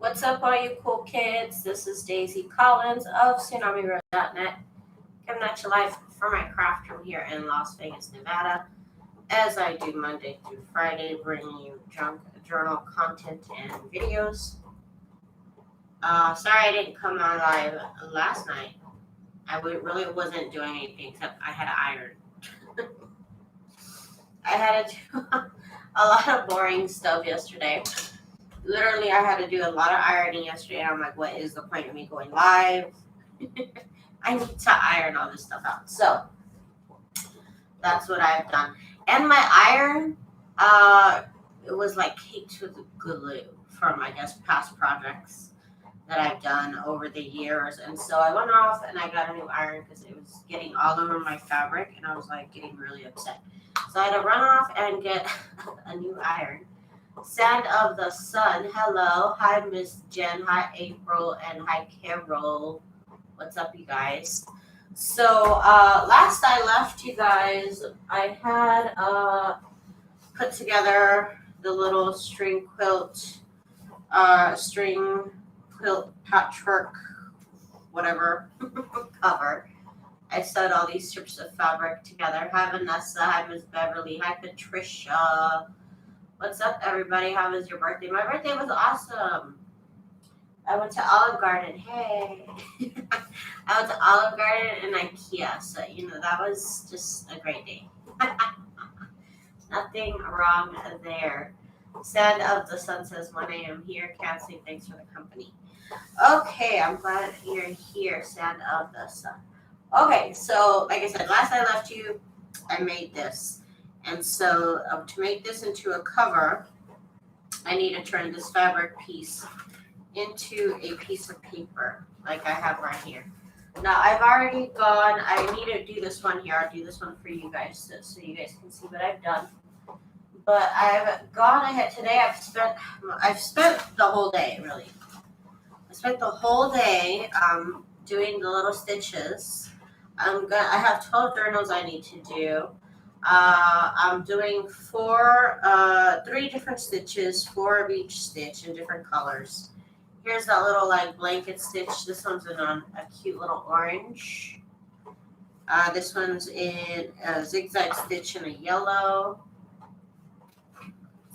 What's up, all you cool kids? This is Daisy Collins of TsunamiRose.net, coming at you live for my craft room here in Las Vegas, Nevada, as I do Monday through Friday, bringing you junk journal content and videos. Sorry I didn't come on live last night. I really wasn't doing anything except I had to iron. I had to do a lot of boring stuff yesterday. Literally, I had to do a lot of ironing yesterday. I'm like, what is the point of me going live? I need to iron all this stuff out. So, that's what I've done. And my iron, it was like caked with glue from, I guess, past projects that I've done over the years. And so I went off and I got a new iron because it was getting all over my fabric. And I was like getting really upset. So I had to run off and get a new iron. Sand of the Sun, hello. Hi, Miss Jen. Hi, April. And hi, Carol. What's up, you guys? So, last I left you guys, I had put together the little string quilt patchwork, whatever, cover. I sewed all these strips of fabric together. Hi, Vanessa. Hi, Miss Beverly. Hi, Patricia. What's up, everybody? How was your birthday? My birthday was awesome. I went to Olive Garden. Hey. I went to Olive Garden and IKEA. So, that was just a great day. Nothing wrong there. Sand of the Sun says 1 a.m. here. Can't say thanks for the company. Okay, I'm glad you're here, Sand of the Sun. Okay, so like I said, last I left you, I made this. And so to make this into a cover, I need to turn this fabric piece into a piece of paper like I have right here. Now, I've already gone, I need to do this one here. I'll do this one for you guys so you guys can see what I've done. But I've gone ahead today. I've spent the whole day, really. I spent the whole day doing the little stitches. I have 12 journals I need to do. I'm doing 3 different stitches, 4 of each stitch in different colors. Here's that little like blanket stitch. This one's in a cute little orange. This one's in a zigzag stitch in a yellow.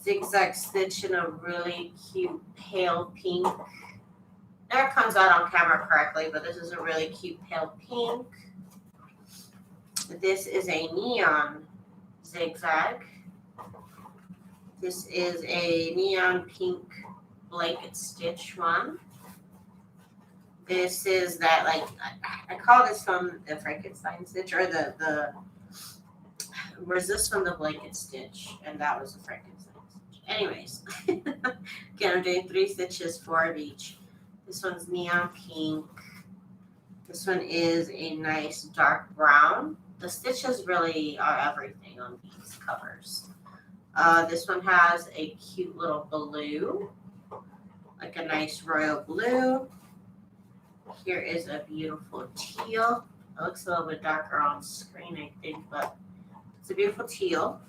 Zigzag stitch in a really cute pale pink. Never comes out on camera correctly, but this is a really cute pale pink. This is a neon zigzag. This is a neon pink blanket stitch one. This is that, like, I call this one the Frankenstein stitch, or where's this one, the blanket stitch, and that was the Frankenstein stitch. Anyways, again, I'm doing 3 stitches, 4 of each. This one's neon pink. This one is a nice dark brown. The stitches really are everything on these covers. This one has a cute little blue, like a nice royal blue. Here is a beautiful teal. It looks a little bit darker on screen, I think, but it's a beautiful teal.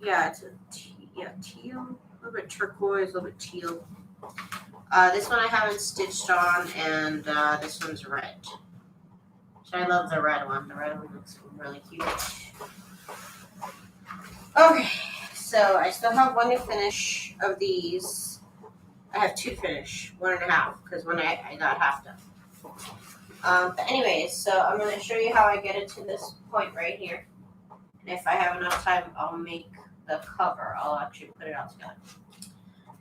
Yeah, it's teal, a little bit turquoise, a little bit teal. This one I haven't stitched on, and this one's red. I love the red one. The red one looks really cute. Okay, so I still have 1 to finish of these. I have 2 finish, 1.5, because when I got half done. But anyways, so I'm going to show you how I get it to this point right here. And if I have enough time, I'll make the cover. I'll actually put it all together.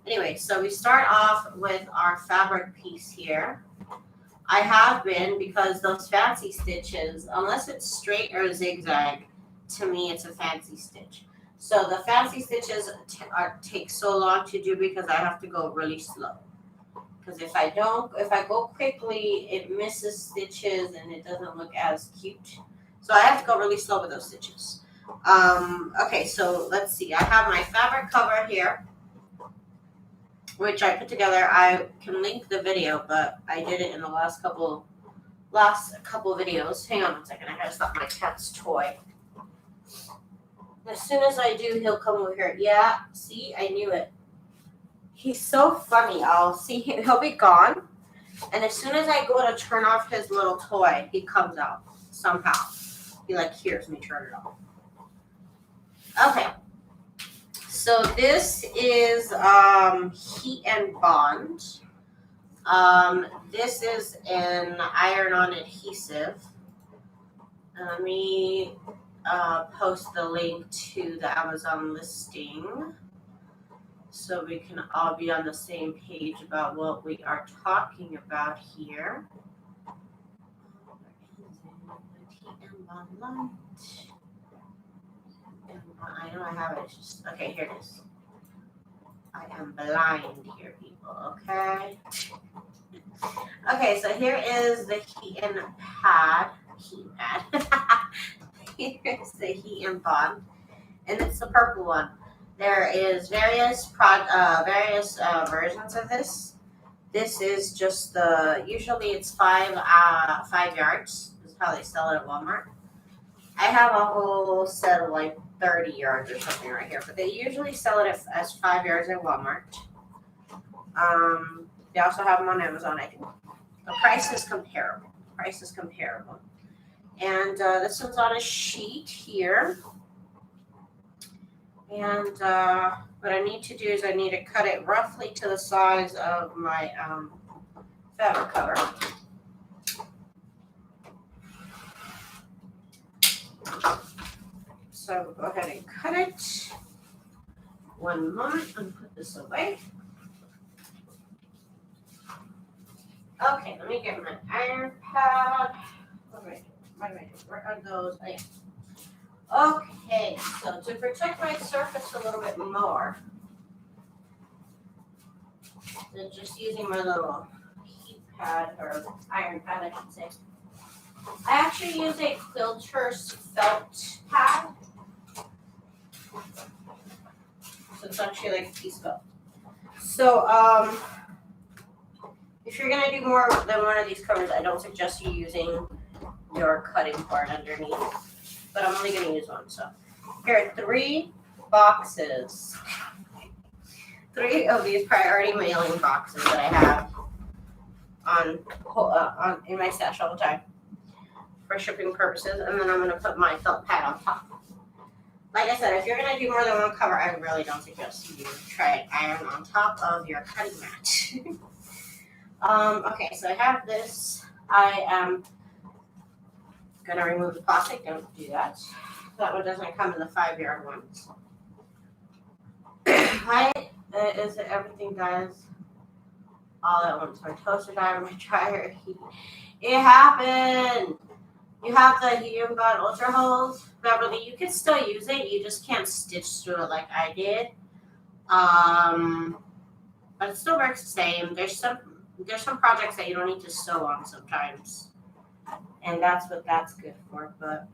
Anyway, so we start off with our fabric piece here. I have been, because those fancy stitches, unless it's straight or zigzag, to me it's a fancy stitch. So the fancy stitches take so long to do because I have to go really slow. Because if I go quickly, it misses stitches and it doesn't look as cute. So I have to go really slow with those stitches. Okay, so let's see. I have my fabric cover here, which I put together. I can link the video, but I did it in the last couple videos. Hang on 1 second. I gotta stop my cat's toy. As soon as I do, he'll come over here. Yeah, see, I knew it. He's so funny. I'll see him. He'll be gone. And as soon as I go to turn off his little toy, he comes out somehow. He like hears me turn it off. Okay. So this is Heat and Bond. This is an iron-on adhesive. Let me post the link to the Amazon listing so we can all be on the same page about what we are talking about here. I know I have it. It's just, okay, here it is. I am blind here, people, okay? Okay, so here is the heat and pad. Here's the Heat and Bond, and it's the purple one. There is various versions of this. This is just usually it's 5 yards. This is how they sell it at Walmart. I have a whole set of like 30 yards or something right here, but they usually sell it as 5 yards at Walmart. They also have them on Amazon, I think. The price is comparable. And this one's on a sheet here. And what I need to do is I need to cut it roughly to the size of my fabric cover. So go ahead and cut it. One moment and put this away. Okay, let me get my iron pad. What do I do? Where are those? Oh, yeah. Okay, so to protect my surface a little bit more than just using my little heat pad or iron pad, I should say, I actually use a Quilter's felt pad. So it's actually like a piece of felt. So if you're gonna do more than one of these covers, I don't suggest you using your cutting board underneath. But I'm only gonna use one. So here are 3 boxes. 3 of these priority mailing boxes that I have on in my stash all the time for shipping purposes, and then I'm gonna put my felt pad on top. Like I said, if you're gonna do more than one cover, I really don't suggest you try iron on top of your cutting mat. Okay, so I have this. I am gonna remove the plastic. Don't do that. That one doesn't come in the 5-yard ones. Why is it everything dies all at once? My toaster died, my dryer heat. It happened. You have the Heat and Bond Ultra Hose, Beverly. You can still use it. You just can't stitch through it like I did. But it still works the same. There's some projects that you don't need to sew on sometimes, and that's what that's good for. But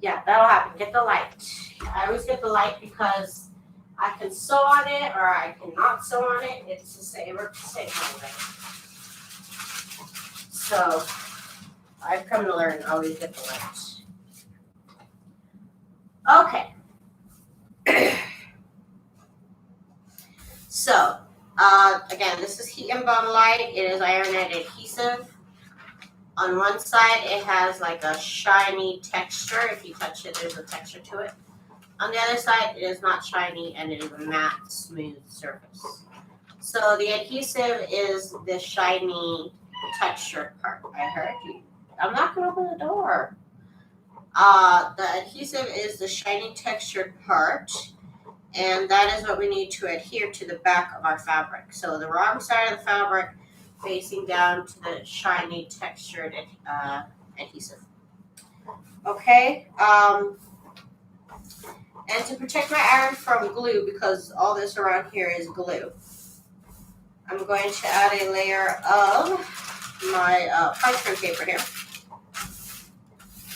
yeah, that'll happen. Get the light. I always get the light because I can sew on it or I cannot sew on it. It's the same. It works the same way. So I've come to learn always get the light. Okay. So again, this is Heat and Bond Light. It is iron adhesive. On one side, it has like a shiny texture. If you touch it, there's a texture to it. On the other side, it is not shiny and it is a matte, smooth surface. So the adhesive is the shiny textured part. I heard you. I'm not going to open the door. The adhesive is the shiny textured part, and that is what we need to adhere to the back of our fabric. So the wrong side of the fabric facing down to the shiny textured adhesive. Okay. And to protect my iron from glue, because all this around here is glue, I'm going to add a layer of my parchment paper here.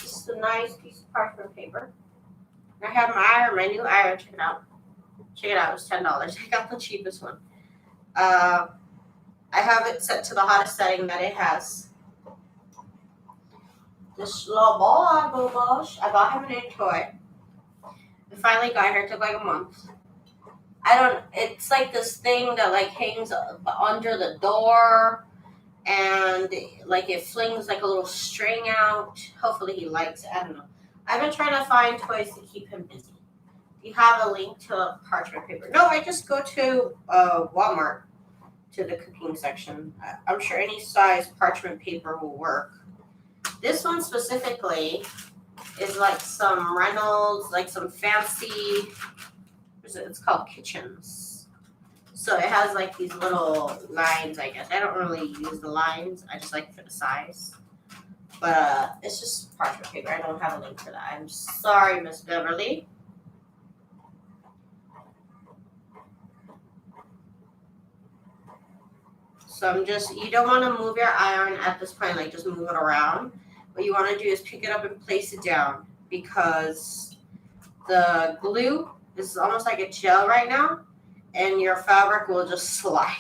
This is a nice piece of parchment paper. I have my new iron. Check it out. Check it out. It was $10. I got the cheapest one. I have it set to the hottest setting that it has. This little boy, I bought him a new toy. I finally got her. It took like a month. it's like this thing that like hangs under the door, and like it flings like a little string out. Hopefully he likes it. I don't know. I've been trying to find toys to keep him busy. Do you have a link to a parchment paper? No, I just go to Walmart to the cooking section. I'm sure any size parchment paper will work. This one specifically is like some Reynolds, like some fancy, it's called Kitchens. So it has like these little lines, I guess. I don't really use the lines. I just like it for the size. But it's just parchment paper. I don't have a link for that. I'm sorry, Miss Beverly. So you don't want to move your iron at this point, like just move it around. What you want to do is pick it up and place it down, because the glue is almost like a gel right now, and your fabric will just slide.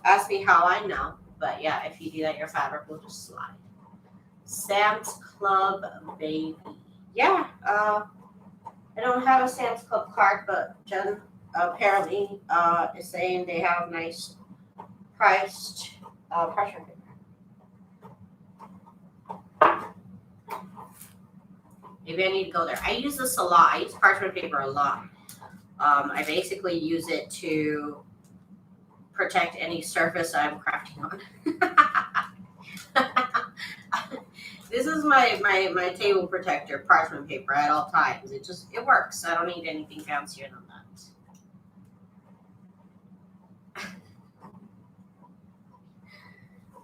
Ask me how I know, but yeah, if you do that, your fabric will just slide. Sam's Club, baby. Yeah, I don't have a Sam's Club card, but Jen apparently is saying they have nice priced pressure paper. Maybe I need to go there. I use this a lot. I use parchment paper a lot. I basically use it to protect any surface I'm crafting on. This is my table protector, parchment paper at all times. It works. I don't need anything fancier than that.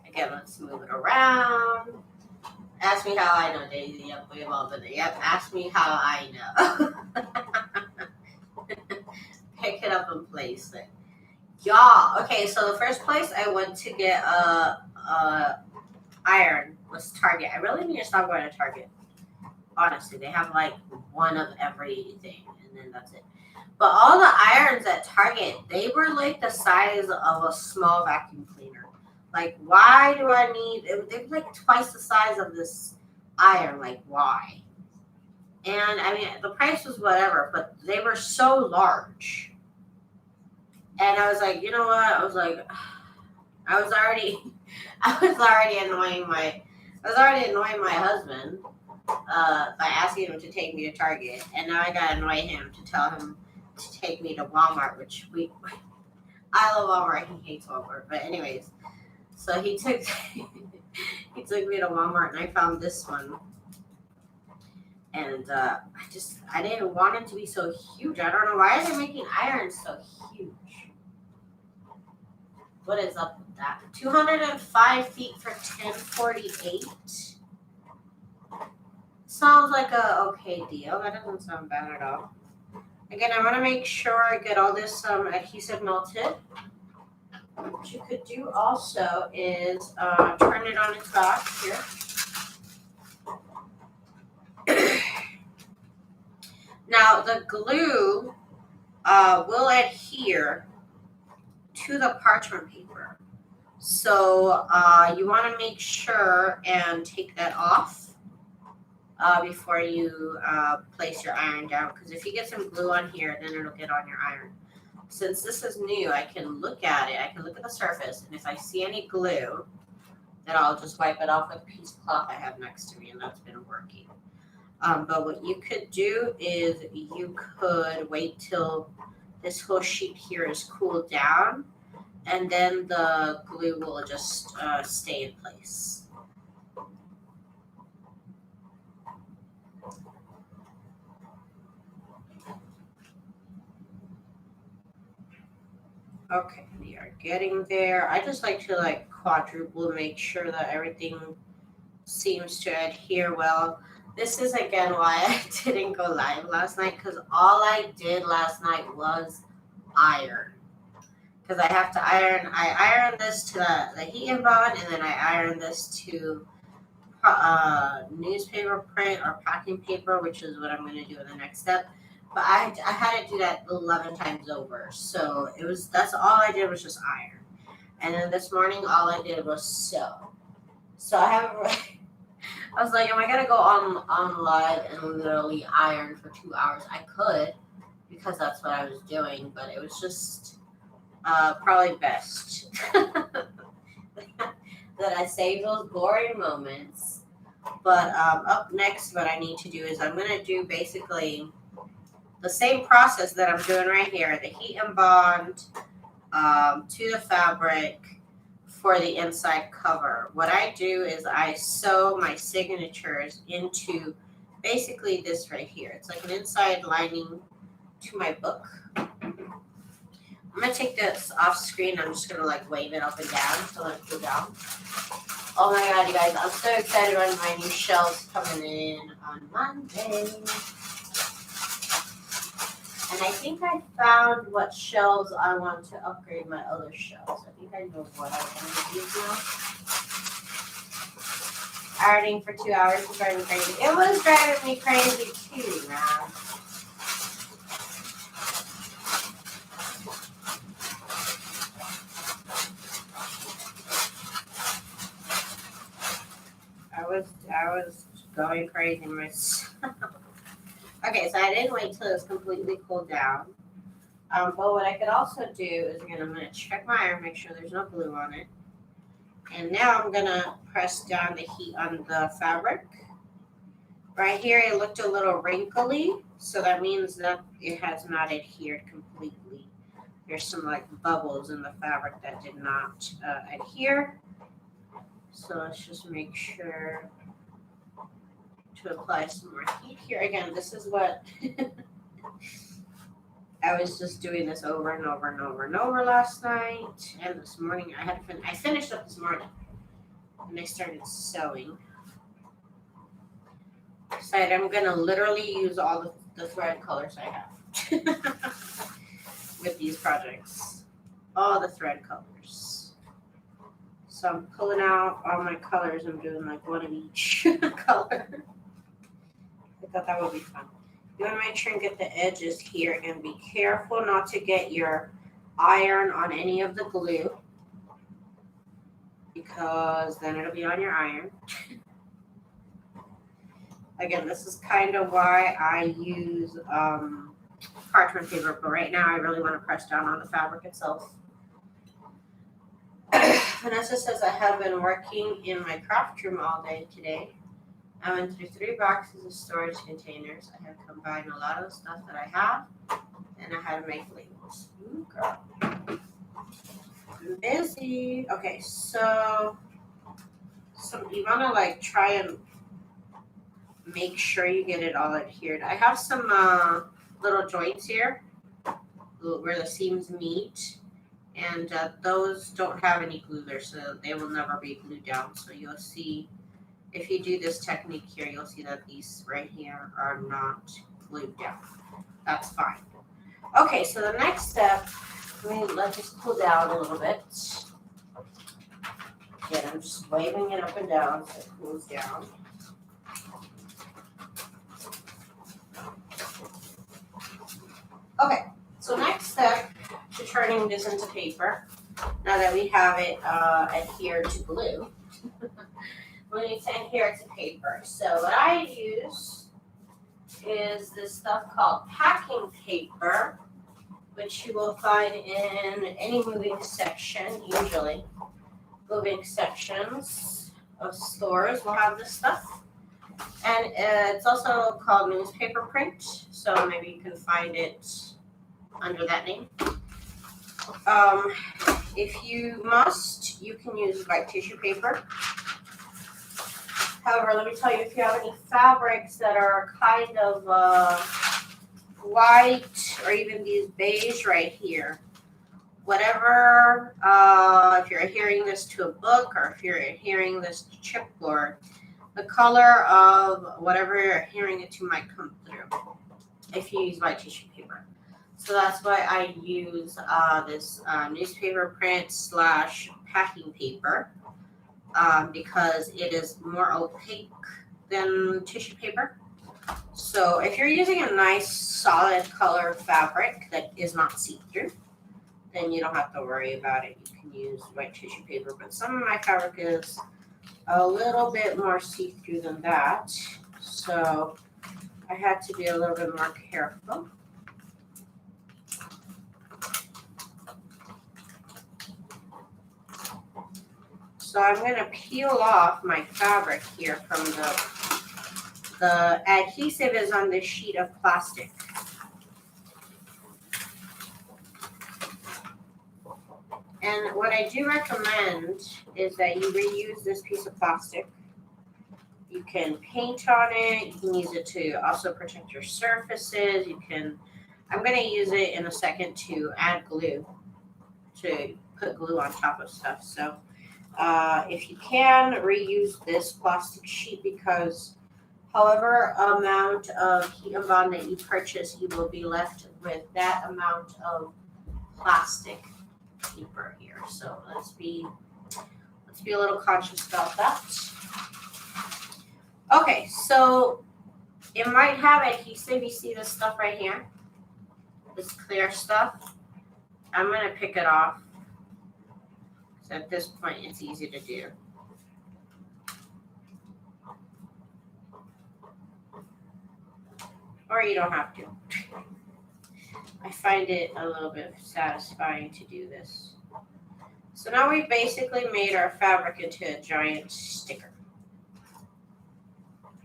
Again, let's move it around. Ask me how I know, Daisy. Yep, we've all been there. Yep, ask me how I know. Pick it up and place it. Y'all, okay, so the first place I went to get iron was Target. I really need to stop going to Target. Honestly, they have like one of everything, and then that's it. But all the irons at Target, they were like the size of a small vacuum cleaner. Like, why do I need? They're like twice the size of this iron. Like, why? And I mean, the price was whatever, but they were so large. And I was like, you know what? I was already annoying my husband by asking him to take me to Target, and now I gotta annoy him to tell him to take me to Walmart, which I love Walmart. He hates Walmart, but anyways, so he took me to Walmart, and I found this one, and I didn't want it to be so huge. I don't know why are they making irons so huge. What is up with that? 205 feet for 1048. Sounds like a okay deal. That doesn't sound bad at all. Again, I want to make sure I get all this adhesive melted. What you could do also is turn it on its back here. Now, the glue will adhere to the parchment paper. So you want to make sure and take that off before you place your iron down, because if you get some glue on here, then it'll get on your iron. Since this is new, I can look at it. I can look at the surface, and if I see any glue, then I'll just wipe it off with a piece of cloth I have next to me, and that's been working. But what you could do is you could wait till this whole sheet here is cooled down, and then the glue will just stay in place. Okay, we are getting there. I just like to quadruple, make sure that everything seems to adhere well. This is again why I didn't go live last night, because all I did last night was iron. Because I have to iron. I iron this to the heating bond, and then I iron this to newspaper print or packing paper, which is what I'm going to do in the next step. But I had to do that 11 times over. So that's all I did was just iron. And then this morning, all I did was sew. So I was like, am I going to go on live and literally iron for 2 hours? I could, because that's what I was doing, but it was just probably best that I save those boring moments. But up next, what I need to do is I'm going to do basically the same process that I'm doing right here, the heat and bond to the fabric for the inside cover. What I do is I sew my signatures into basically this right here. It's like an inside lining to my book. I'm going to take this off screen. I'm just going to like wave it up and down to let it cool down. Oh my god, you guys, I'm so excited about my new shelves coming in on Monday. And I think I found what shelves I want to upgrade my other shelves. I think I know what I want to use now. Ironing for 2 hours is driving me crazy. It was driving me crazy too, man. I was going crazy myself. Okay, so I didn't wait till it was completely cooled down. But what I could also do is, again, I'm going to check my iron, make sure there's no glue on it. And now I'm going to press down the heat on the fabric. Right here, it looked a little wrinkly, so that means that it has not adhered completely. There's some like bubbles in the fabric that did not adhere. So let's just make sure to apply some more heat here. Again, this is what I was just doing this over and over and over and over last night and this morning. I finished up this morning and I started sewing. So I'm gonna literally use all the thread colors I have with these projects. All the thread colors. So I'm pulling out all my colors. I'm doing like one of each color. I thought that would be fun. You want to make sure and get the edges here and be careful not to get your iron on any of the glue because then it'll be on your iron. Again, this is kind of why I use parchment paper, but right now I really want to press down on the fabric itself. Vanessa says I have been working in my craft room all day today. I went through 3 boxes of storage containers. I have combined a lot of the stuff that I have, and I had to make labels. Ooh, girl. I'm busy. Okay, so you want to like try and make sure you get it all adhered. I have some little joints here where the seams meet, and those don't have any glue there, so they will never be glued down. So you'll see. If you do this technique here, you'll see that these right here are not glued down. That's fine. Okay, so the next step, let this cool down a little bit. Again, I'm just waving it up and down so it cools down. Okay, so next step to turning this into paper, now that we have it adhered to glue. We need to adhere to paper. So what I use is this stuff called packing paper, which you will find in any moving section, usually. Moving sections of stores will have this stuff. And it's also called newspaper print, so maybe you can find it under that name. If you must, you can use white tissue paper. However, let me tell you, if you have any fabrics that are kind of white or even these beige right here, whatever, if you're adhering this to a book or if you're adhering this to chipboard, the color of whatever you're adhering it to might come through if you use white tissue paper. So that's why I use this newspaper print / packing paper. Because it is more opaque than tissue paper. So if you're using a nice solid color fabric that is not see-through, then you don't have to worry about it. You can use white tissue paper, but some of my fabric is a little bit more see-through than that. So I had to be a little bit more careful. So I'm going to peel off my fabric here from the adhesive is on this sheet of plastic. And what I do recommend is that you reuse this piece of plastic. You can paint on it. You can use it to also protect your surfaces. I'm going to use it in a second to add glue, to put glue on top of stuff. So if you can, reuse this plastic sheet, because however amount of heat and bond that you purchase, you will be left with that amount of plastic paper here. So let's be a little conscious about that. Okay, so it might have adhesive. You see this stuff right here? This clear stuff. I'm going to pick it off. So at this point, it's easy to do. Or you don't have to. I find it a little bit satisfying to do this. So now we've basically made our fabric into a giant sticker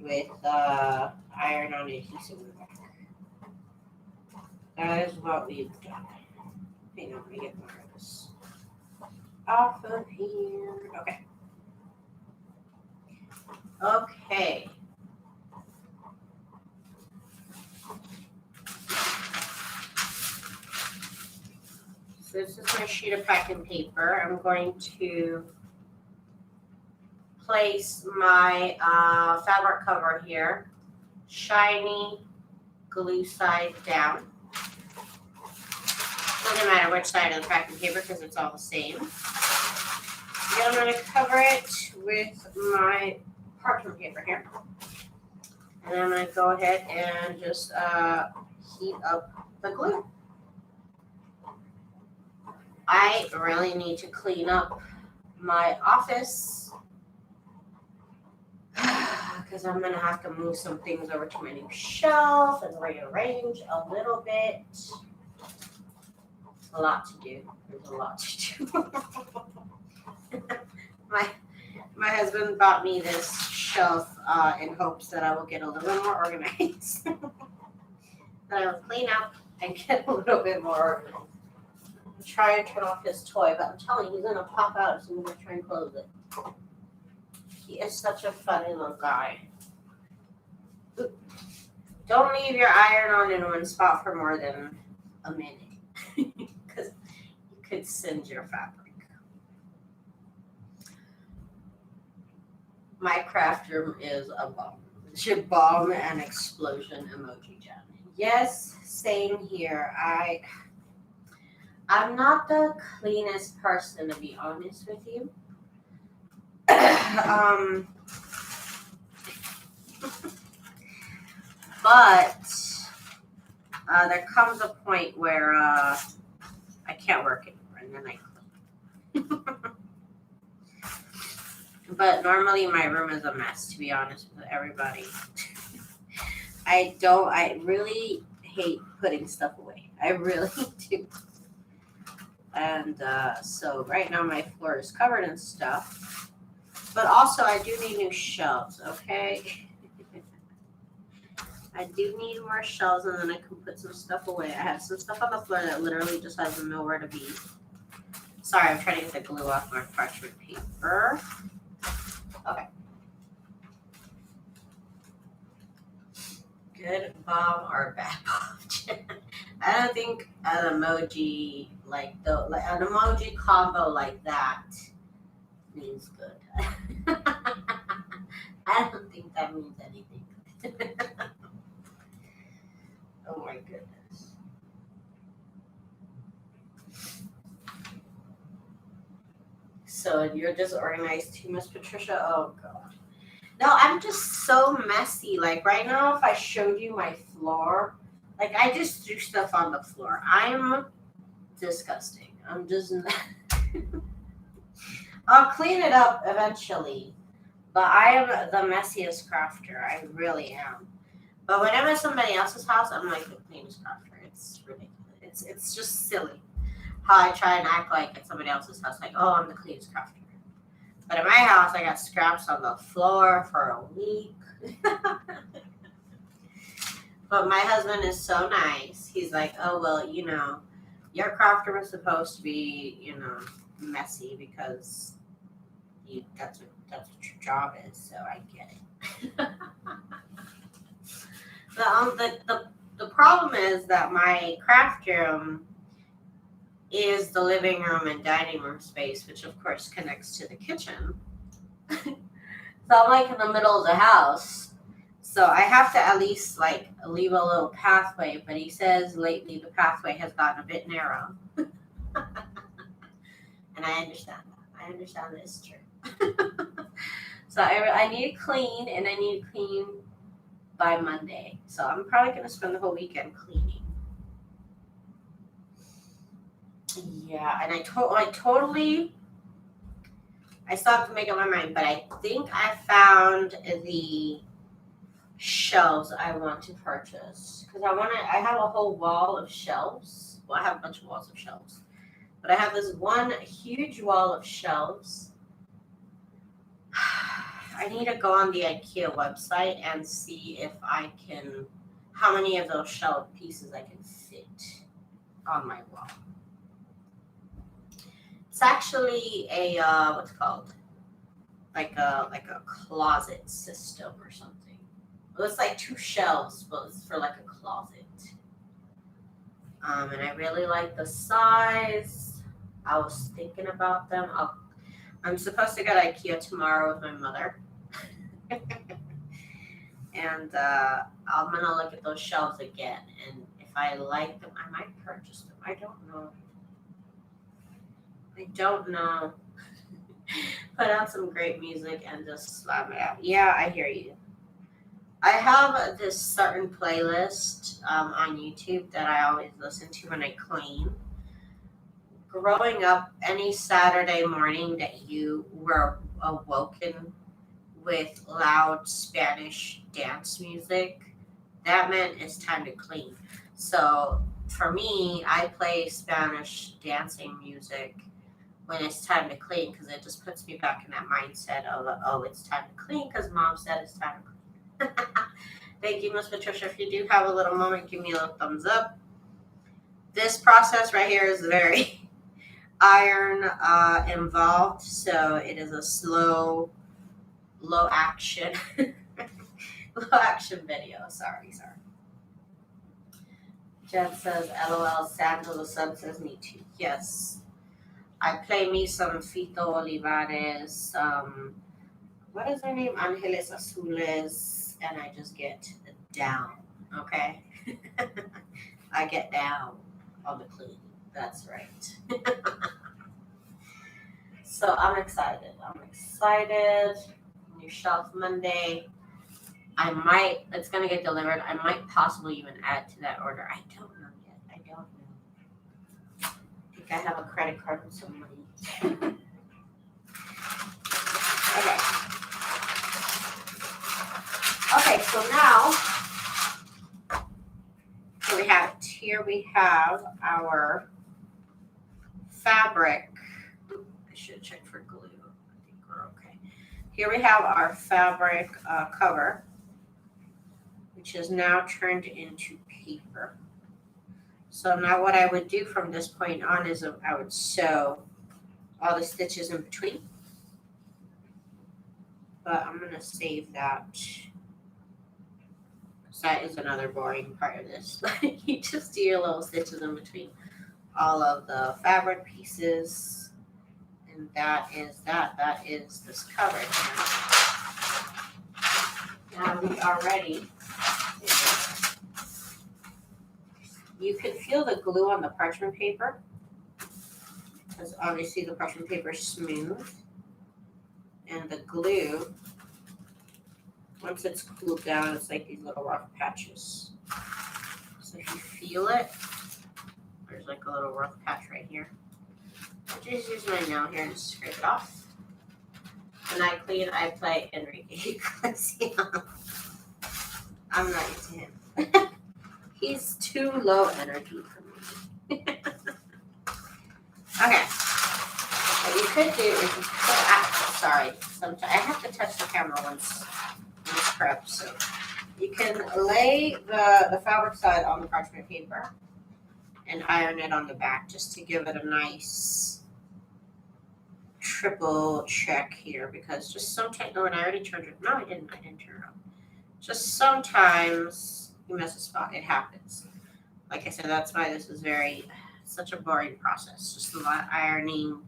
with iron-on adhesive in the back. That is what we've done. Hang on, let me get more of this off of here. Okay. Okay. So this is my sheet of packing paper. I'm going to place my fabric cover here, shiny glue side down. Doesn't matter which side of the packing paper because it's all the same. Then I'm going to cover it with my parchment paper here. And I'm going to go ahead and just heat up the glue. I really need to clean up my office because I'm going to have to move some things over to my new shelf and rearrange a little bit. A lot to do. There's a lot to do. My husband bought me this shelf in hopes that I will get a little more organized. That I will clean up and get a little bit more organized. I'm trying to turn off his toy, but I'm telling you, he's going to pop out as soon as I try and close it. He is such a funny little guy. Don't leave your iron on in one spot for more than a minute. Because you could singe your fabric. My craft room is a bomb. It's your bomb and explosion emoji gem. Yes, same here. I'm not the cleanest person, to be honest with you. But there comes a point where I can't work anymore, and then I clean. But normally my room is a mess, to be honest with everybody. I really hate putting stuff away. I really do. And so right now my floor is covered in stuff. But also I do need new shelves, okay? I do need more shelves, and then I can put some stuff away. I have some stuff on the floor that literally just has nowhere to be. Sorry, I'm trying to get the glue off my parchment paper. Okay. Good bomb or bad bomb? I don't think an emoji an emoji combo like that means good. I don't think that means anything. Oh my goodness. So you're disorganized too, Miss Patricia? Oh God. No, I'm just so messy. Like right now, if I showed you my floor, like I just threw stuff on the floor. I'm disgusting. I'm just I'll clean it up eventually. But I am the messiest crafter. I really am. But when I'm at somebody else's house, I'm like the cleanest crafter. It's ridiculous. It's just silly how I try and act like at somebody else's house, like, oh, I'm the cleanest crafter. But in my house, I got scraps on the floor for a week. But my husband is so nice. He's like, oh, well, you know, your craft room is supposed to be, you know, messy because that's what your job is. So I get it. The problem is that my craft room is the living room and dining room space, which of course connects to the kitchen. So I'm like in the middle of the house. So I have to at least like leave a little pathway, but he says lately the pathway has gotten a bit narrow. And I understand that. I understand that it's true. So I need to clean, and I need to clean by Monday. So I'm probably going to spend the whole weekend cleaning. Yeah, and I still have to make up my mind, but I think I found the shelves I want to purchase. Because I have a whole wall of shelves. Well, I have a bunch of walls of shelves. But I have this one huge wall of shelves. I need to go on the IKEA website and see if how many of those shelf pieces I can fit on my wall. It's actually a what's it called? Like a closet system or something. Well, it's like 2 shelves, but it's for like a closet. And I really like the size. I was thinking about them. I'm supposed to go to IKEA tomorrow with my mother. And I'm going to look at those shelves again. And if I like them, I might purchase them. I don't know. Put on some great music and just slam it out. Yeah, I hear you. I have this certain playlist on YouTube that I always listen to when I clean. Growing up, any Saturday morning that you were awoken with loud Spanish dance music, that meant it's time to clean. So for me, I play Spanish dancing music when it's time to clean, because it just puts me back in that mindset of, oh, it's time to clean because Mom said it's time to clean. Thank you, Miss Patricia. If you do have a little moment, give me a little thumbs up. This process right here is very iron involved, so it is a low action video. Sorry. Jen says, LOL, Sandra the Sun says, me too. Yes. I play me some Fito Olivares, what is her name? Angeles Azules, and I just get down, okay? I get down on the clean. That's right. So I'm excited. New shelf Monday. It's going to get delivered. I might possibly even add to that order. I don't know yet. I think I have a credit card with some money. Okay, so now here we have our fabric. I should check for glue. I think we're okay. Here we have our fabric cover, which is now turned into paper. So now what I would do from this point on is I would sew all the stitches in between. But I'm going to save that. That is another boring part of this. You just do your little stitches in between all of the fabric pieces. And that is this cover here. Now we are ready. You can feel the glue on the parchment paper, because obviously the parchment paper is smooth. And the glue, once it's cooled down, it's like these little rough patches. So if you feel it, there's like a little rough patch right here. I just use my nail here and scrape it off. When I clean, I play Enrique Iglesias. I'm not into him. He's too low energy for me. Okay. What you could do is you put, sorry, sometimes I have to touch the camera once prep, so you can lay the fabric side on the parchment paper and iron it on the back just to give it a nice triple check here, because just sometimes, oh, and I already turned it, no I didn't turn it on. Just sometimes you miss a spot, it happens. Like I said, that's why this is such a boring process, just a lot of ironing,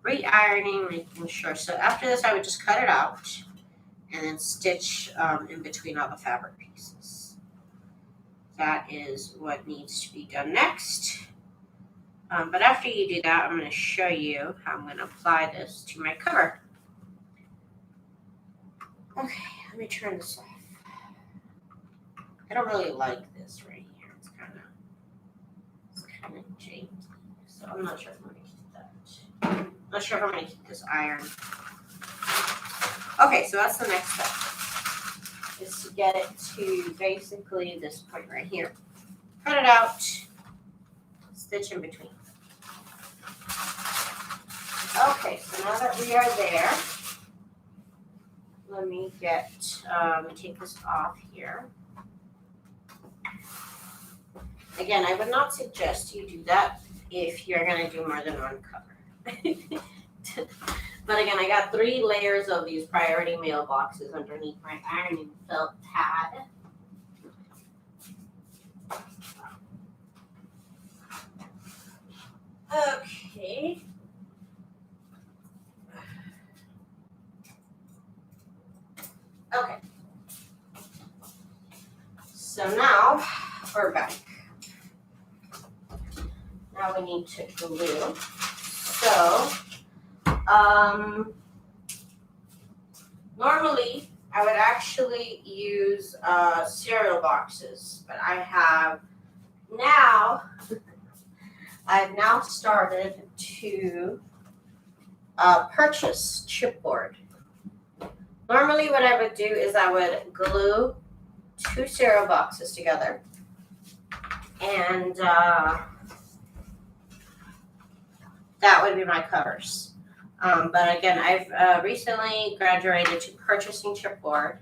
re-ironing, making sure. So after this I would just cut it out and then stitch in between all the fabric pieces. That is what needs to be done next. But after you do that, I'm going to show you how I'm going to apply this to my cover. Okay, let me turn this off. I don't really like this right here. It's kind of janky. So I'm not sure if I'm going to keep that. I'm not sure if I'm going to keep this iron. Okay, so that's the next step, is to get it to basically this point right here. Cut it out, stitch in between. Okay, so now that we are there, let me take this off here. Again, I would not suggest you do that if you're going to do more than one cover. But again, I got 3 layers of these priority mailboxes underneath my ironing felt pad. Okay. Okay. So now we're back. Now we need to glue. So, normally I would actually use cereal boxes, but I've now started to purchase chipboard. Normally what I would do is I would glue 2 cereal boxes together, and that would be my covers. But again, I've recently graduated to purchasing chipboard.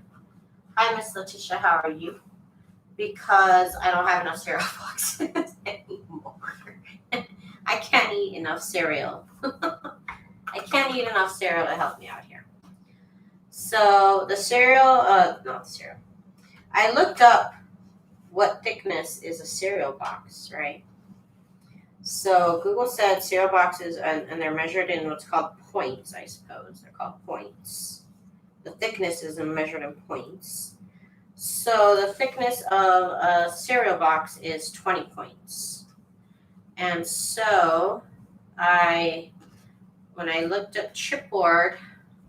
Hi, Miss Letitia, how are you? Because I don't have enough cereal boxes anymore. I can't eat enough cereal. I can't eat enough cereal to help me out here. So the cereal, not cereal. I looked up what thickness is a cereal box, right? So Google said cereal boxes, and they're measured in what's called points, I suppose. They're called points. The thickness is measured in points. So the thickness of a cereal box is 20 points. And so when I looked at chipboard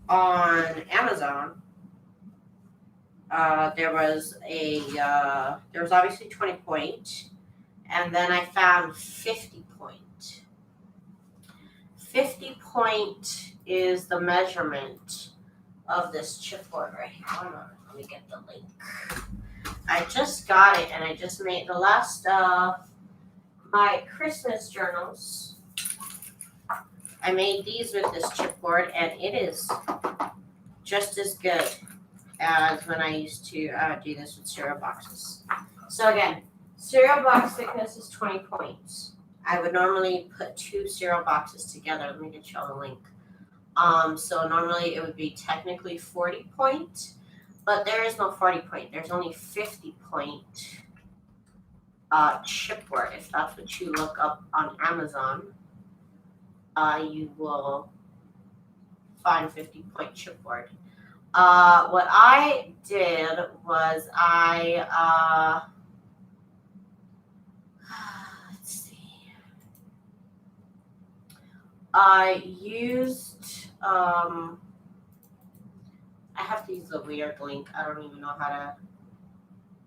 on Amazon, there was obviously 20 point, and then I found 50 point. 50 point is the measurement of this chipboard right here. Hold on, let me get the link. I just got it, and I just made the last my Christmas journals. I made these with this chipboard, and it is just as good as when I used to do this with cereal boxes. So again, cereal box thickness is 20 points. I would normally put 2 cereal boxes together. Let me get you all the link. So normally it would be technically 40 point, but there is no 40 point. There's only 50 point chipboard. If that's what you look up on Amazon, you will find 50 point chipboard. What I did was let's see. I used, I have to use a weird link. I don't even know how to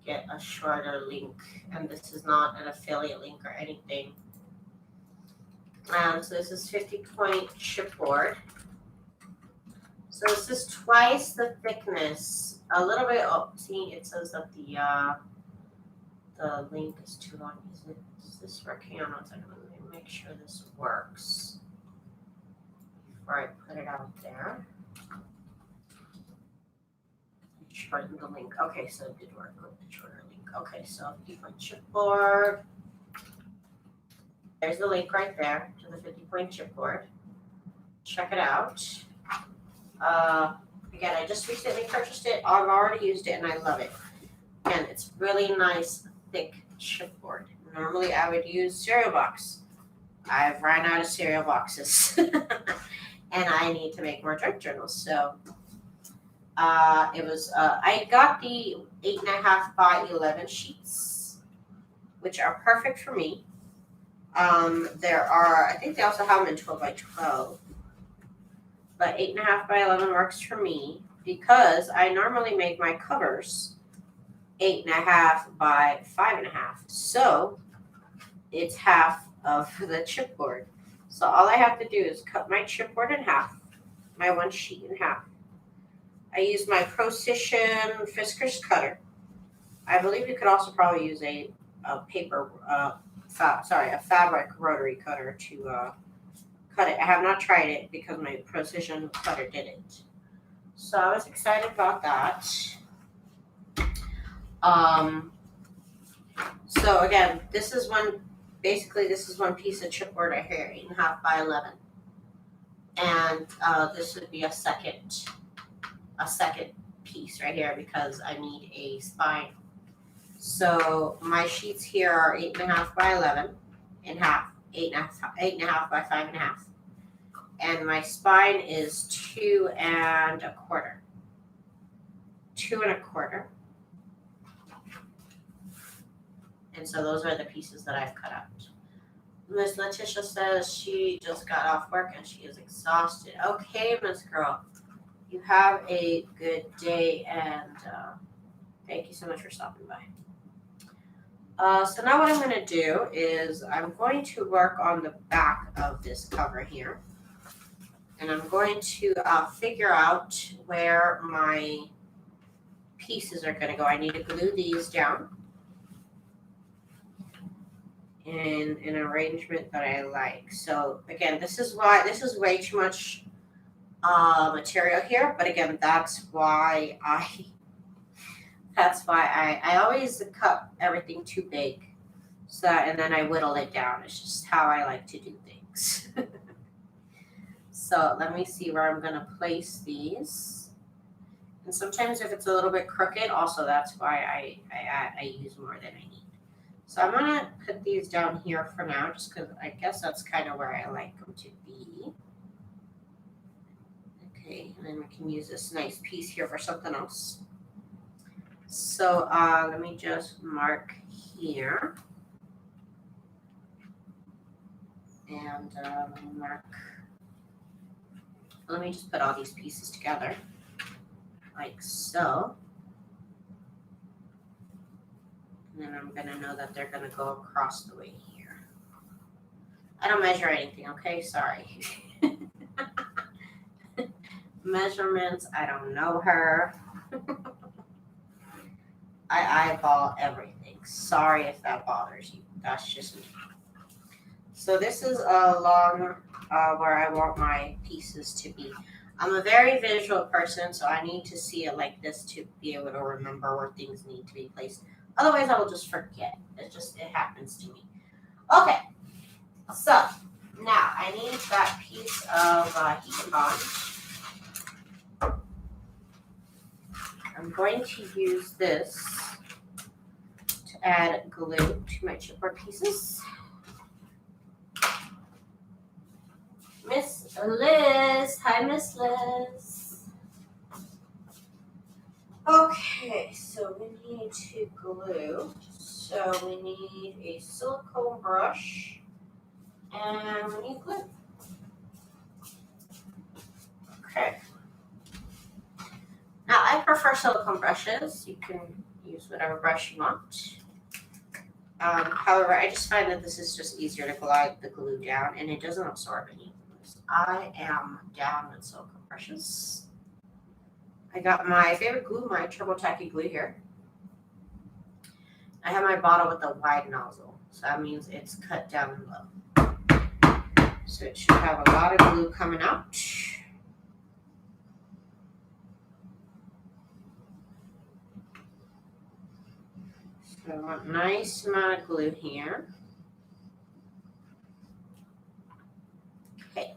get a shorter link, and this is not an affiliate link or anything. So this is 50 point chipboard. So this is twice the thickness, a little bit. Oh, see, it says that the link is too long. Is this working? Hang on one second. Let me make sure this works before I put it out there. Shorten the link. Okay, so it did work with the shorter link. Okay, so 50-point chipboard. There's the link right there to the 50-point chipboard. Check it out. Again, I just recently purchased it. I've already used it and I love it. And it's really nice, thick chipboard. Normally I would use cereal box. I've run out of cereal boxes. And I need to make more junk journals. So I got the 8.5 by 11 sheets, which are perfect for me. I think they also have them in 12 by 12. But 8.5 by 11 works for me because I normally make my covers 8.5 by 5.5. So it's half of the chipboard. So all I have to do is cut my chipboard in half, my one sheet in half. I use my Precision Fiskars cutter. I believe you could also probably use a fabric rotary cutter to cut it. I have not tried it because my Precision cutter didn't. So I was excited about that. So again, this is one piece of chipboard right here, 8.5 by 11. And this would be a second piece right here because I need a spine. So my sheets here are 8.5 by 11 in half, 8.5 by 5.5. And my spine is 2 1/4. 2 1/4. And so those are the pieces that I've cut out. Miss Letitia says she just got off work and she is exhausted. Okay, Miss Girl. You have a good day and thank you so much for stopping by. So now what I'm going to do is I'm going to work on the back of this cover here. And I'm going to figure out where my pieces are going to go. I need to glue these down in an arrangement that I like. So again, this is way too much material here, but again, that's why I always cut everything too big, and then I whittle it down. It's just how I like to do things. So let me see where I'm gonna place these. And sometimes if it's a little bit crooked, also that's why I use more than I need. So I'm gonna put these down here for now, just because I guess that's kind of where I like them to be. Okay, and then we can use this nice piece here for something else. So let me just mark here. And let me just put all these pieces together, like so. And then I'm gonna know that they're gonna go across the way here. I don't measure anything, okay? Sorry. Measurements, I don't know her. I eyeball everything. Sorry if that bothers you. That's just me. So this is along where I want my pieces to be. I'm a very visual person, so I need to see it like this to be able to remember where things need to be placed. Otherwise, I will just forget. It happens to me. Okay, so now I need that piece of heat and bond. I'm going to use this to add glue to my chipboard pieces. Miss Liz. Hi, Miss Liz. Okay, so we need to glue. So we need a silicone brush and we need glue. Okay. Now, I prefer silicone brushes. You can use whatever brush you want. However, I just find that this is just easier to glide the glue down and it doesn't absorb any. I am down with silicone brushes. I got my favorite glue, my Turbo Tacky glue here. I have my bottle with a wide nozzle, so that means it's cut down low. So it should have a lot of glue coming out. So I want a nice amount of glue here. Okay.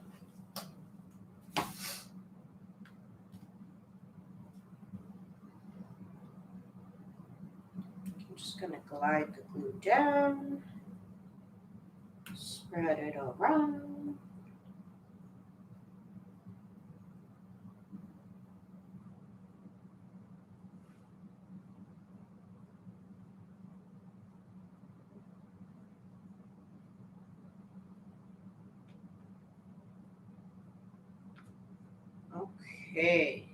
I'm just going to glide the glue down. Spread it around. Okay.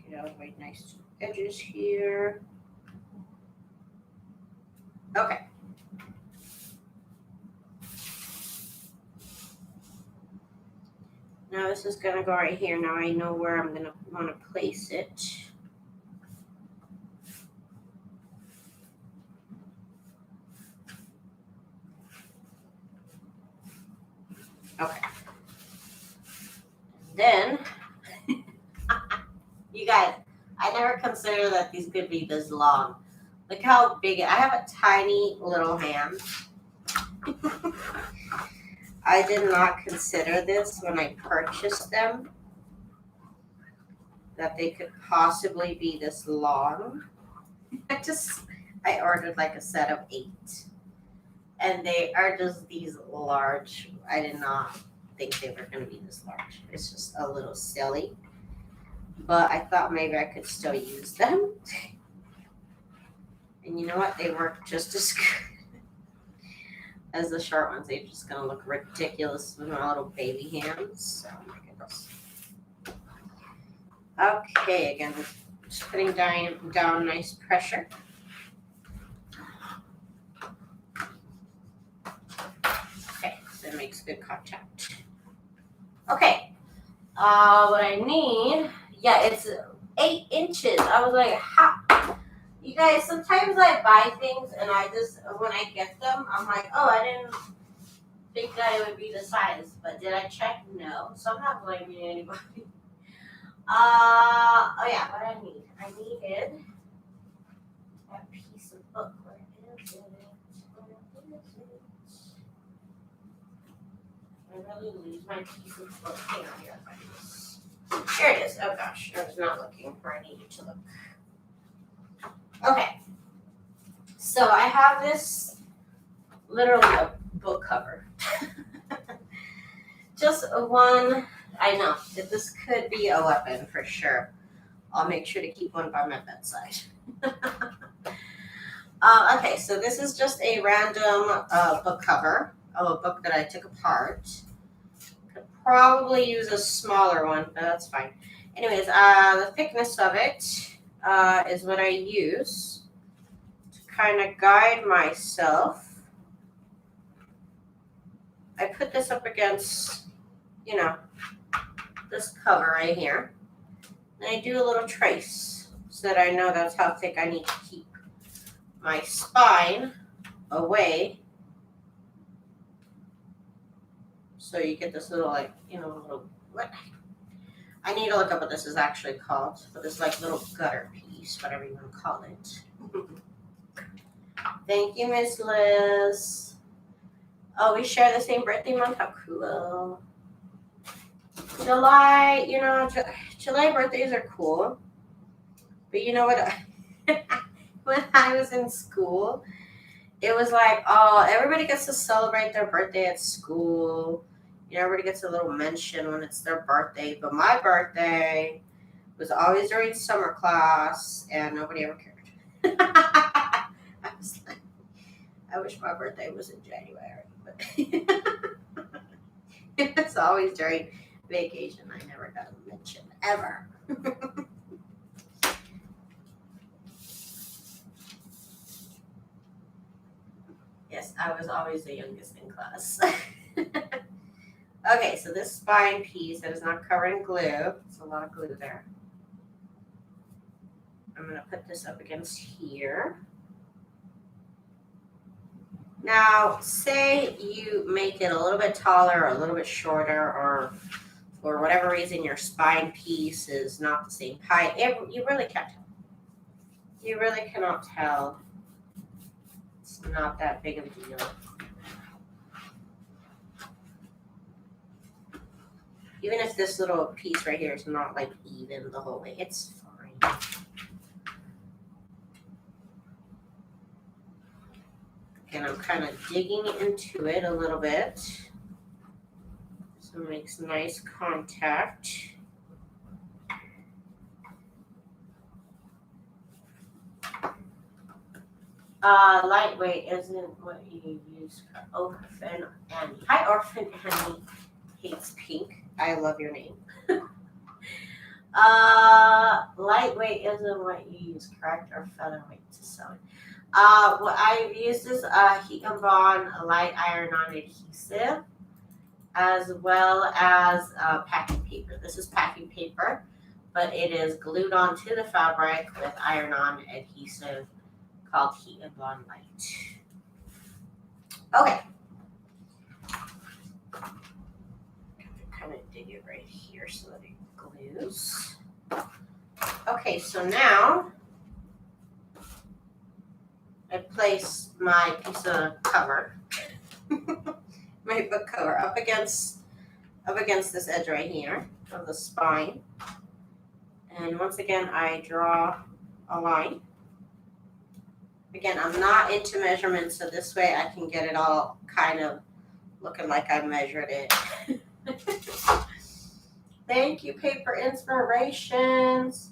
Get out of the way, nice edges here. Okay. Now this is going to go right here. Now I know where I'm going to want to place it. Okay. Then, you guys, I never considered that these could be this long. Look how big I have a tiny little hand. I did not consider this when I purchased them, that they could possibly be this long. I ordered like a set of 8. And they are just these large. I did not think they were going to be this large. It's just a little silly. But I thought maybe I could still use them. And you know what? They work just as good as the short ones. They're just going to look ridiculous with my little baby hands. Oh my goodness. Okay, again, just putting down nice pressure. Okay, so it makes good contact. Okay, what I need, yeah, it's 8 inches. I was like, how? You guys, sometimes I buy things and I just, when I get them, I'm like, oh, I didn't think that it would be the size. But did I check? No. So I'm not blaming anybody. Oh yeah, what I need. I needed that piece of book. Where is it? Where is it? I really lose my piece of book. Hang on here. Here it is. Oh gosh, I was not looking where I needed to look. Okay, so I have this literally a book cover. Just one. I know that this could be a weapon for sure. I'll make sure to keep one by my bedside. Okay, so this is just a random book cover of a book that I took apart. Could probably use a smaller one, but that's fine. Anyways, the thickness of it is what I use to kind of guide myself. I put this up against, you know, this cover right here. And I do a little trace so that I know that's how thick I need to keep my spine away. So you get this little, like, you know, little, what? I need to look up what this is actually called. But this, like, little gutter piece, whatever you want to call it. Thank you, Miss Liz. Oh, we share the same birthday month? How cool. July, you know, July birthdays are cool. But you know what? When I was in school, it was like, oh, everybody gets to celebrate their birthday at school. You know, everybody gets a little mention when it's their birthday. But my birthday was always during summer class, and nobody ever cared. I was like, I wish my birthday was in January. But it was always during vacation. I never got a mention, ever. Yes, I was always the youngest in class. Okay, so this spine piece that is not covered in glue, it's a lot of glue there. I'm going to put this up against here. Now, say you make it a little bit taller or a little bit shorter, or for whatever reason your spine piece is not the same height. You really can't tell. You really cannot tell. It's not that big of a deal. Even if this little piece right here is not like even the whole way, it's fine. And I'm kind of digging into it a little bit. So it makes nice contact. Lightweight isn't what you use for Orphan Annie. Hi, Orphan Annie. Hates pink. I love your name. Lightweight isn't what you use, correct? Or featherweight to sew it. What I've used is Heat and Bond light iron-on adhesive, as well as packing paper. This is packing paper, but it is glued onto the fabric with iron-on adhesive called Heat and Bond Light. Okay. Kind of dig it right here so that it glues. Okay, so now I place my piece of cover, my book cover, up against this edge right here of the spine. And once again, I draw a line. Again, I'm not into measurements, so this way I can get it all kind of looking like I measured it. Thank you, Paper Inspirations.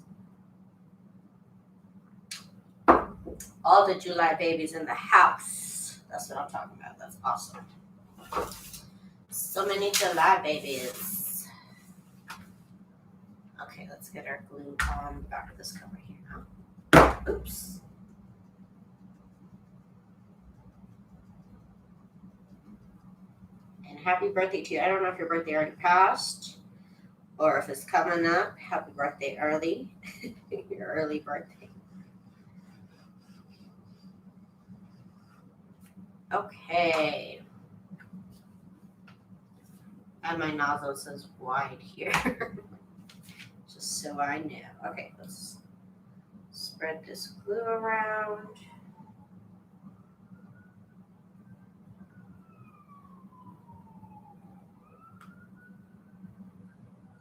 All the July babies in the house. That's what I'm talking about. That's awesome. So many July babies. Okay, let's get our glue on the back of this cover here now. Oops. And happy birthday to you. I don't know if your birthday already passed or if it's coming up. Happy birthday early. Your early birthday. Okay. And my nozzle says wide here. Just so I know. Okay, let's spread this glue around.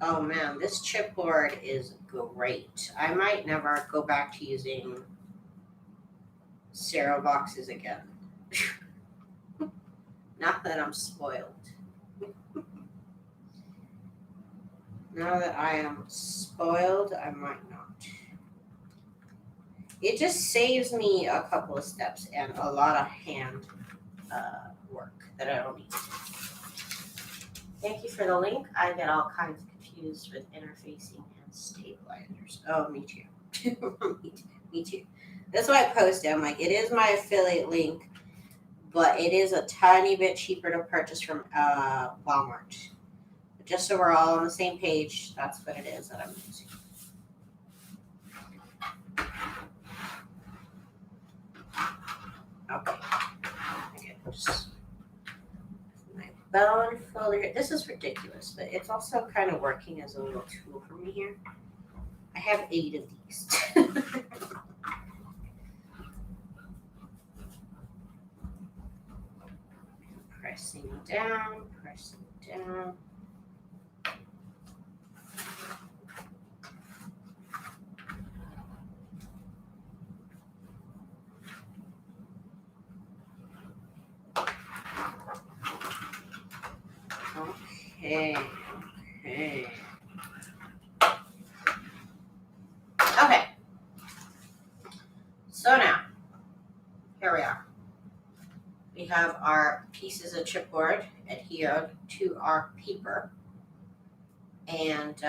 Oh man, this chipboard is great. I might never go back to using cereal boxes again. Not that I'm spoiled. Now that I am spoiled, I might not. It just saves me a couple of steps and a lot of hand work that I don't need. Thank you for the link. I get all kinds confused with interfacing and stabilizers. Oh, me too. Me too. That's why I post it. I'm like, it is my affiliate link, but it is a tiny bit cheaper to purchase from Walmart. But just so we're all on the same page, that's what it is that I'm using. Okay. Just my bone folder here. This is ridiculous, but it's also kind of working as a little tool for me here. I have 8 of these. Pressing down, pressing down. Okay. Okay. So now, here we are. We have our pieces of chipboard adhered to our paper. And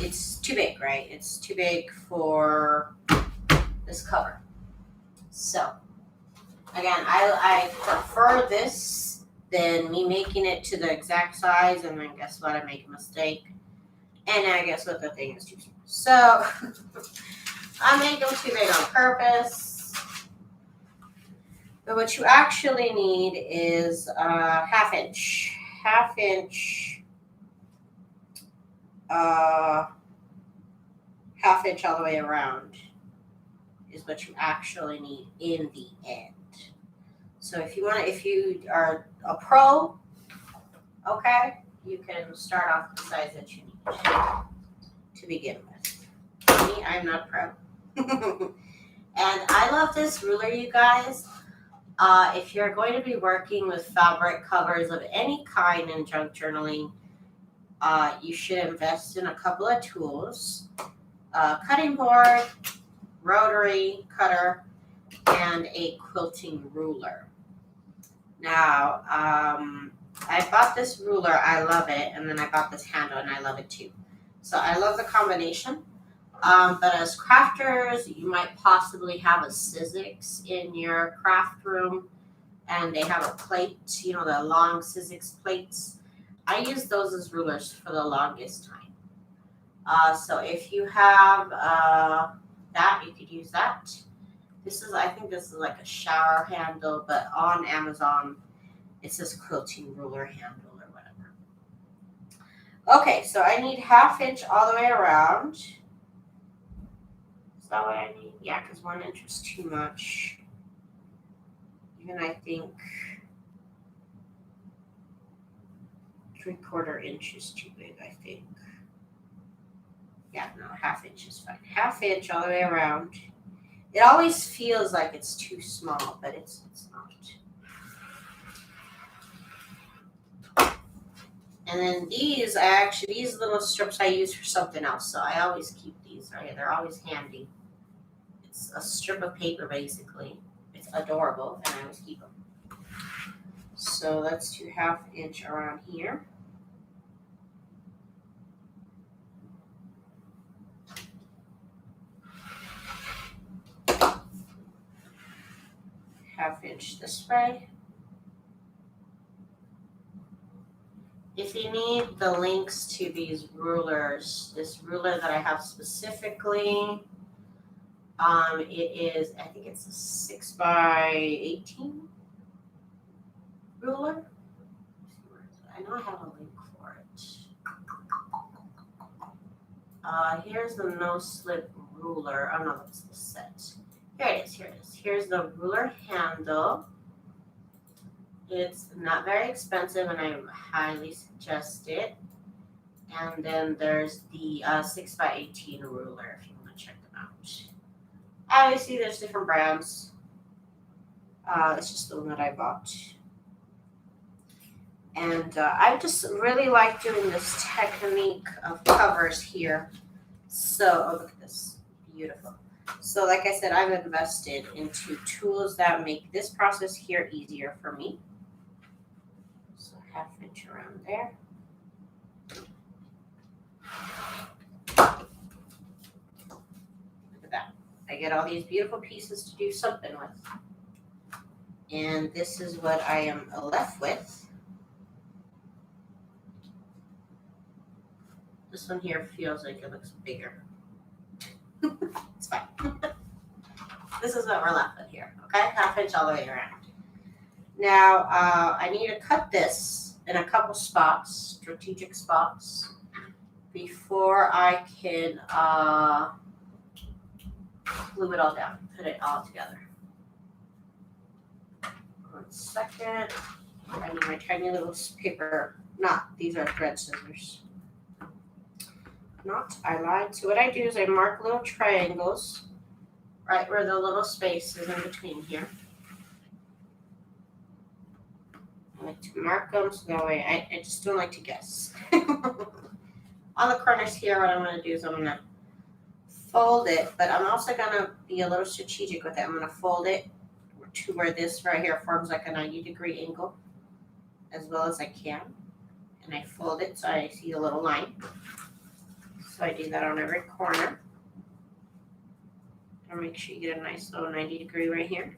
it's too big, right? It's too big for this cover. So, again, I prefer this than me making it to the exact size, and then guess what? I make a mistake. And I guess what, the thing is too small. So, I make them too big on purpose. But what you actually need is half inch, uh, half inch all the way around is what you actually need in the end. So if you are a pro, okay, you can start off the size that you need to begin with. Me, I'm not pro. And I love this ruler, you guys. If you're going to be working with fabric covers of any kind in junk journaling, you should invest in a couple of tools. Cutting board, rotary cutter, and a quilting ruler. Now, I bought this ruler, I love it, and then I bought this handle, and I love it too. So I love the combination. But as crafters, you might possibly have a Sizzix in your craft room, and they have a plate, you know, the long Sizzix plates. I use those as rulers for the longest time. So if you have that, you could use that. I think this is like a shower handle, but on Amazon, it says quilting ruler handle or whatever. Okay, so I need half inch all the way around. Is that what I need? Yeah, because 1 inch was too much. Even I think 3/4 inch is too big, I think. Yeah, no, half inch is fine. Half inch all the way around. It always feels like it's too small, but it's not. And then these little strips I use for something else, so I always keep these, right? They're always handy. It's a strip of paper, basically. It's adorable, and I always keep them. So let's do half inch around here. Half inch this way. If you need the links to these rulers, this ruler that I have specifically, it is, I think it's a 6x18 ruler. I know I have a link for it. Here's the no slip ruler. Oh no, that's the set. Here it is. Here's the ruler handle. It's not very expensive, and I highly suggest it. And then there's the 6x18 ruler if you want to check them out. Obviously, there's different brands. It's just the one that I bought. And I just really like doing this technique of covers here. So, oh, look at this. Beautiful. So, like I said, I've invested into tools that make this process here easier for me. So, half inch around there. Look at that. I get all these beautiful pieces to do something with. And this is what I am left with. This one here feels like it looks bigger. It's fine. This is what we're left with here, okay? Half inch all the way around. Now, I need to cut this in a couple spots, strategic spots, before I can glue it all down, put it all together. 1 second. I need my tiny little paper. These are thread scissors. I lied. So what I do is I mark little triangles right where the little space is in between here. I like to mark them so that way I just don't like to guess. On the corners here, what I'm going to do is I'm going to fold it, but I'm also going to be a little strategic with it. I'm going to fold it to where this right here forms like a 90-degree angle as well as I can. And I fold it so I see a little line. So I do that on every corner. And make sure you get a nice little 90-degree right here.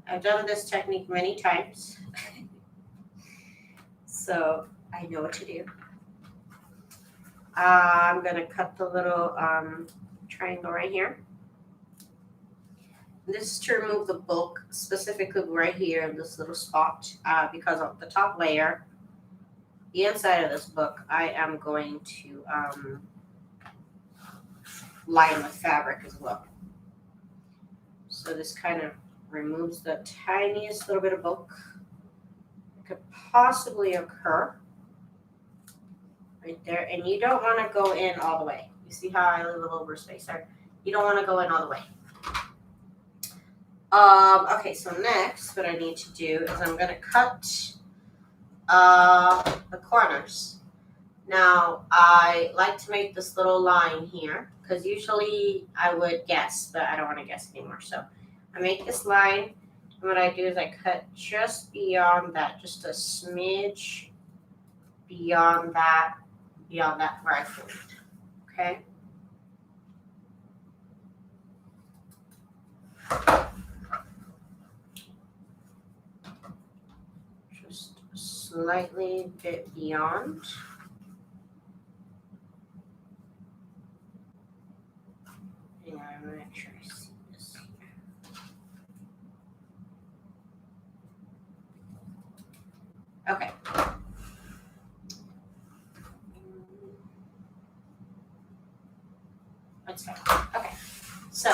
I've done this technique many times. So I know what to do. I'm going to cut the little triangle right here. This is to remove the bulk, specifically right here in this little spot, because of the top layer, the inside of this book, I am going to line with fabric as well. So this kind of removes the tiniest little bit of bulk that could possibly occur right there. And you don't want to go in all the way. You see how I leave a little bit of space there? You don't want to go in all the way. Okay, so next what I need to do is I'm going to cut the corners. Now, I like to make this little line here because usually I would guess, but I don't want to guess anymore. So I make this line, and what I do is I cut just beyond that, just a smidge beyond that where I fold. Okay? Just slightly bit beyond. Hang on, I'm gonna make sure I see this here. Okay. That's fine. Okay. So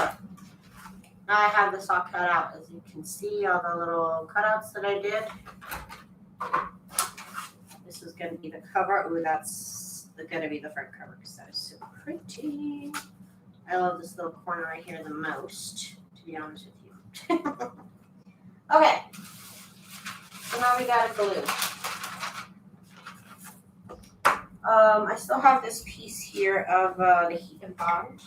now I have this all cut out. As you can see, all the little cutouts that I did. This is going to be the cover. Ooh, that's going to be the front cover because that is so pretty. I love this little corner right here the most, to be honest with you. Okay. So now we got to glue. I still have this piece here of the heat and bond.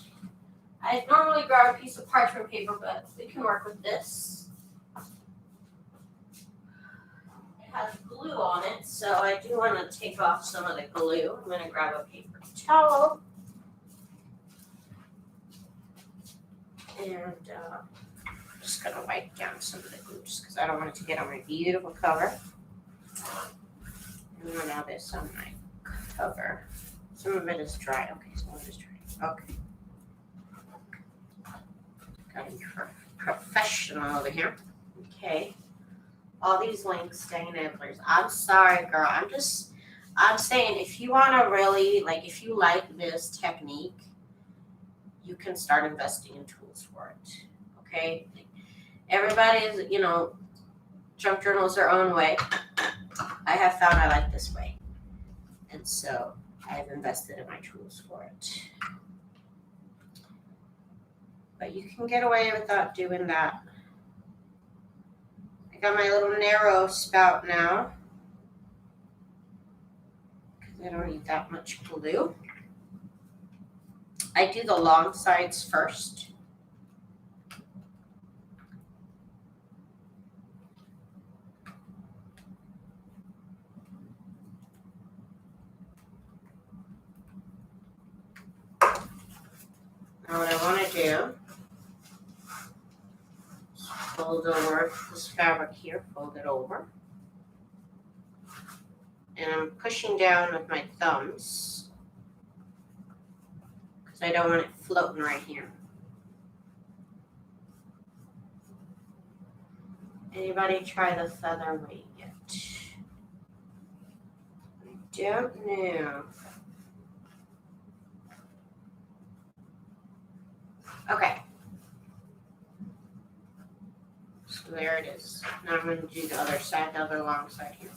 I normally grab a piece of parchment paper, but we can work with this. It has glue on it, so I do want to take off some of the glue. I'm going to grab a paper towel. And I'm just going to wipe down some of the glue just because I don't want it to get on my beautiful cover. And then now this on my cover. Some of it is dry. Okay, some of it is dry. Okay. Gotta be professional over here. Okay. All these links, dang nibblers. I'm sorry, girl. I'm saying if you want to really, if you like this technique, you can start investing in tools for it. Okay? Everybody's, junk journals their own way. I have found I like this way. And so I've invested in my tools for it. But you can get away without doing that. I got my little narrow spout now. Because I don't need that much glue. I do the long sides first. Now what I want to do is fold over this fabric here, fold it over. And I'm pushing down with my thumbs because I don't want it floating right here. Anybody try the featherweight yet? I don't know. Okay. So there it is. Now I'm going to do the other side, the other long side here.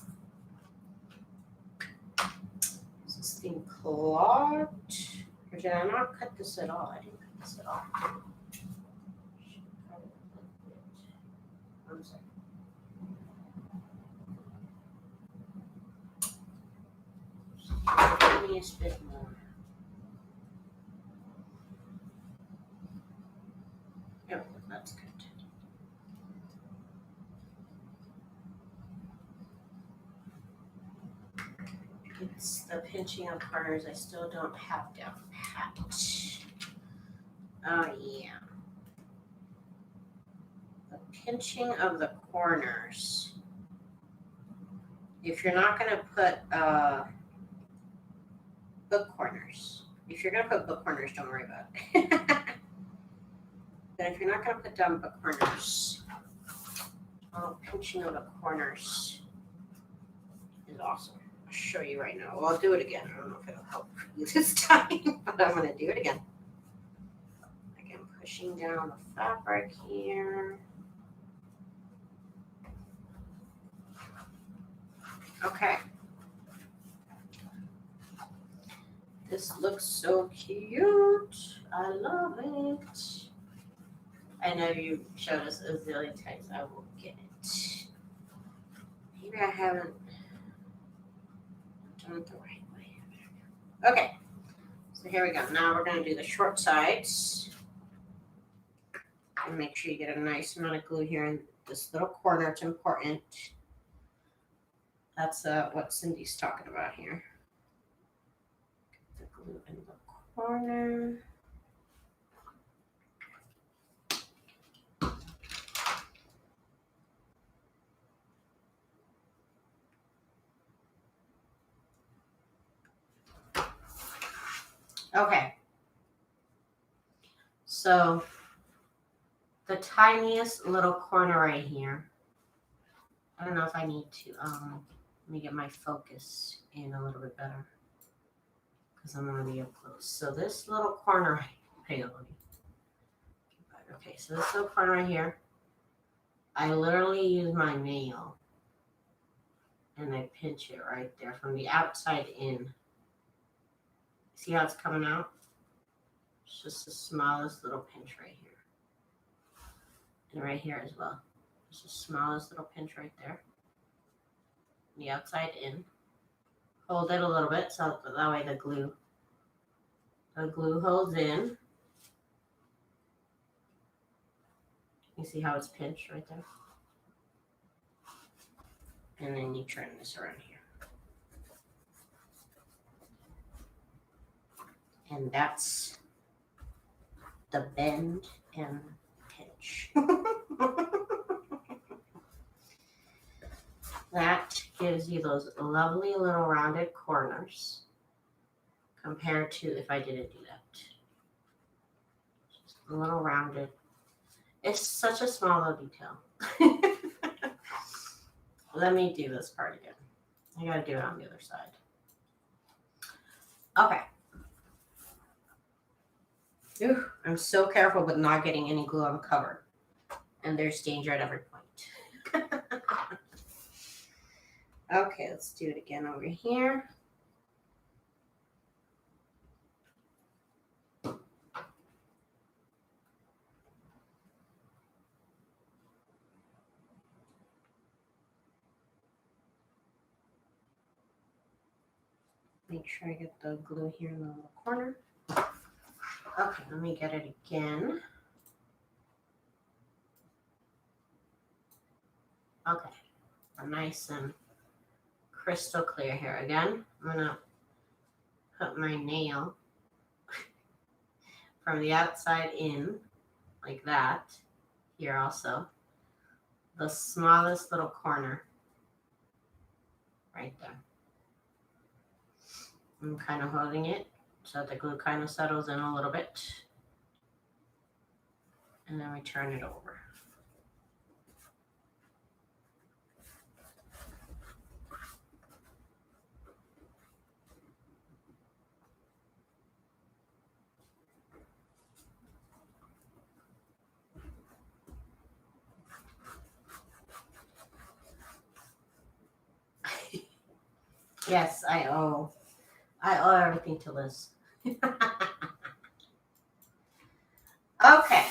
Is this thing clogged? Or did I not cut this at all? I didn't cut this at all. I'm sorry. Give me a bit more. Oh, that's good. It's the pinching of corners I still don't have down pat. Oh, yeah. The pinching of the corners. If you're not going to put book corners. If you're going to put book corners, don't worry about it. But if you're not going to put down the corners, pinching of the corners is awesome. I'll show you right now. Well, I'll do it again. I don't know if it'll help you this time, but I'm going to do it again. Again, pushing down the fabric here. Okay. This looks so cute. I love it. I know you showed us a zillion times. I will get it. Maybe I haven't done it the right way. Okay. So here we go. Now we're going to do the short sides. And make sure you get a nice amount of glue here in this little corner. It's important. That's what Cindy's talking about here. Get the glue in the corner. Okay. So the tiniest little corner right here. I don't know if I need to let me get my focus in a little bit better because I'm gonna be up close. So this little corner, okay, so this little corner right here, I literally use my nail and I pinch it right there from the outside in. See how it's coming out? It's just the smallest little pinch right here. And right here as well. Just the smallest little pinch right there. The outside in. Hold it a little bit so that way the glue holds in. You see how it's pinched right there? And then you turn this around here. And that's the bend and pinch. That gives you those lovely little rounded corners compared to if I didn't do that. Just a little rounded. It's such a small little detail. Let me do this part again. I gotta do it on the other side. Okay. Ooh, I'm so careful with not getting any glue on the cover. And there's danger at every point. Okay, let's do it again over here. Make sure I get the glue here in the little corner. Okay, let me get it again. Okay, nice and crystal clear here. Again, I'm gonna put my nail from the outside in, like that. Here also, the smallest little corner, right there. I'm kind of holding it so that the glue kind of settles in a little bit. And then we turn it over. Yes, I owe everything to Liz. Okay.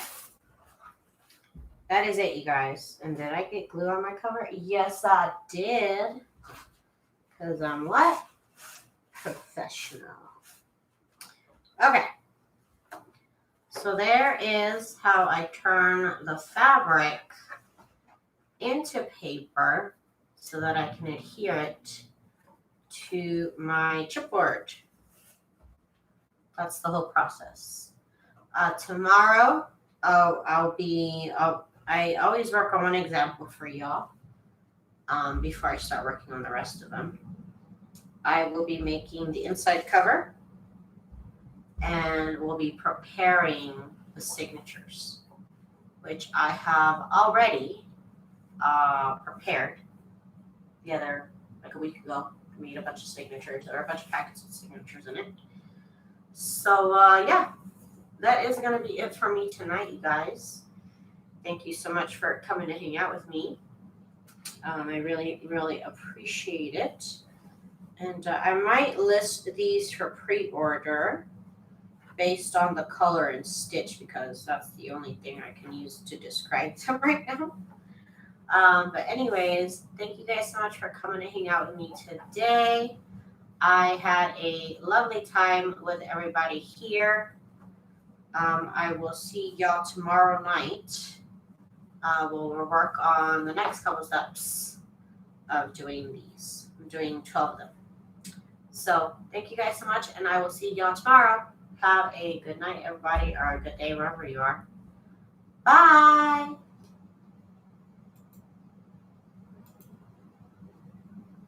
That is it, you guys. And did I get glue on my cover? Yes, I did. Because I'm what? Professional. Okay. So there is how I turn the fabric into paper so that I can adhere it to my chipboard. That's the whole process. Tomorrow, I always work on one example for y'all before I start working on the rest of them. I will be making the inside cover and we'll be preparing the signatures. which I have already prepared the other, like a week ago. I made a bunch of signatures. There are a bunch of packets with signatures in it. So, yeah, that is going to be it for me tonight, you guys. Thank you so much for coming to hang out with me. I really, really appreciate it. And I might list these for pre-order based on the color and stitch because that's the only thing I can use to describe them right now. But anyways, thank you guys so much for coming to hang out with me today. I had a lovely time with everybody here. I will see y'all tomorrow night. We'll work on the next couple steps of doing these. I'm doing 12 of them. So thank you guys so much, and I will see y'all tomorrow. Have a good night, everybody, or a good day wherever you are. Bye.